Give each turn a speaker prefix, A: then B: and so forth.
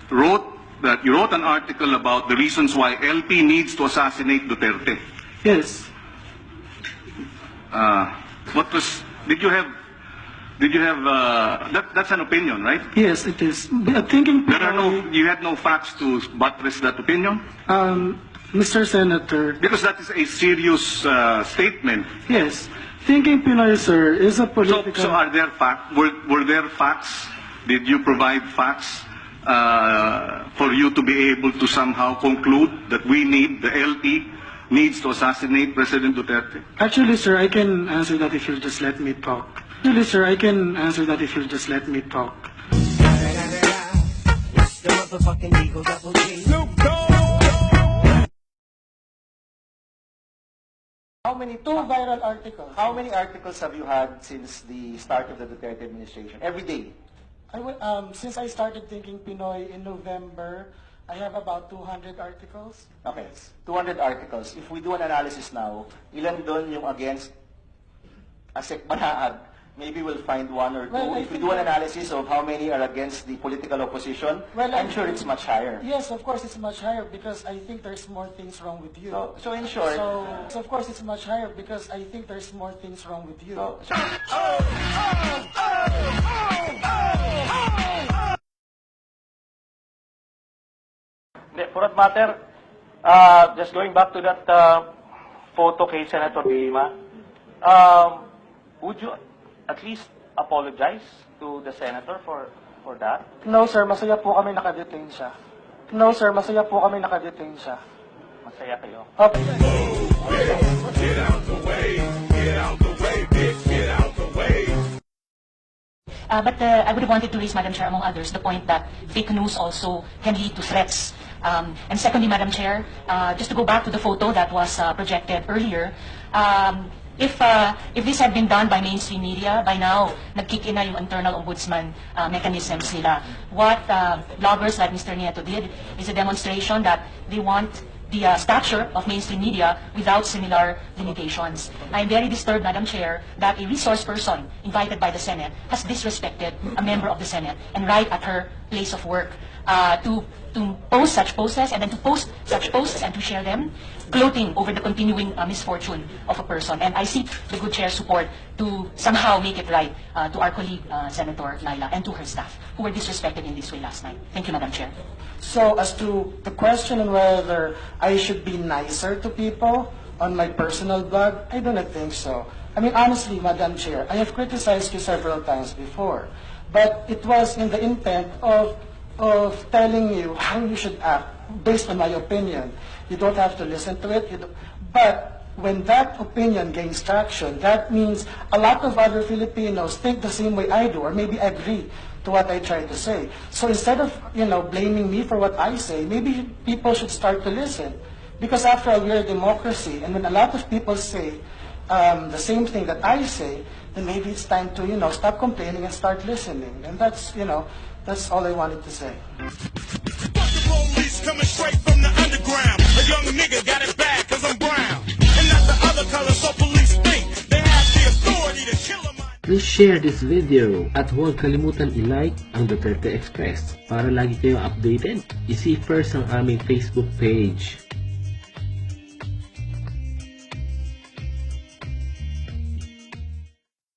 A: wrote that you wrote an article about the reasons why LP needs to assassinate Duterte.
B: Yes.
A: What was? Did you have? That's an opinion, right?
B: Yes, it is. Thinking
A: There are no. You had no facts to buttress that opinion.
B: Mr. Senator.
A: Because that is a serious statement.
B: Yes. Thinking Pinoy, sir, is a political...
A: So are there facts? Were there facts? Did you provide facts for you to be able to somehow conclude that the LP needs to assassinate President Duterte?
B: Actually, sir, I can answer that if you'll just let me talk. Actually, sir, I can answer that if you'll just let me talk.
C: How many viral articles? How many articles have you had since the start of the Duterte administration? Every day?
B: Since I started thinking Pinoy in November, I have about 200 articles.
C: Okay, 200 articles. If we do an analysis now, ilan doon yung against Asek Banaag? Maybe we'll find one or two.
B: Well,
C: if we do an analysis of how many are against the political opposition, I'm sure it's much higher.
B: Yes, of course it's much higher because I think there's more things wrong with you.
C: So in short...
B: So of course it's much higher because I think there's more things wrong with you.
D: For that matter, just going back to that photo kay Senator Lima, would you at least apologize to the senator for that?
B: No sir, masaya po kami nakadetain siya. No sir, masaya po kami nakadetain siya.
D: Masaya kayo.
B: Okay.
E: Get out the way, get out the way, bitch, get out the way.
F: But I would have wanted to raise, Madam Chair, among others, the point that fake news also can lead to threats. And secondly, Madam Chair, just to go back to the photo that was projected earlier, if this had been done by mainstream media, by now, nag-kick in na yung internal ombudsman mechanisms nila. What bloggers like Mr. Nieto did is a demonstration that they want the stature of mainstream media without similar limitations. I am very disturbed, Madam Chair, that a resource person invited by the Senate has disrespected a member of the Senate and right at her place of work to post such posts and then to post such posts and to share them, gloating over the continuing misfortune of a person. And I seek the good chair's support to somehow make it right to our colleague, Senator Laila, and to her staff, who were disrespected in this way last night. Thank you, Madam Chair.
B: So as to the question on whether I should be nicer to people on my personal blog, I do not think so. I mean, honestly, Madam Chair, I have criticized you several times before, but it was in the intent of telling you how you should act based on my opinion. You don't have to listen to it. But when that opinion gains traction, that means a lot of other Filipinos think the same way I do, or maybe agree to what I try to say. So instead of, blaming me for what I say, maybe people should start to listen. Because after all, we're a democracy, and when a lot of people say the same thing that I say, then maybe it's time to, stop complaining and start listening. And that's, that's all I wanted to say.
E: Police coming straight from the underground. A young nigga got it bad cause I'm brown. And not the other color, so police think they have the authority to kill him.
G: Please share this video at huwag kalimutan i-like ang Duterte Express para lagi kayong updated. I-see first ang aming Facebook page.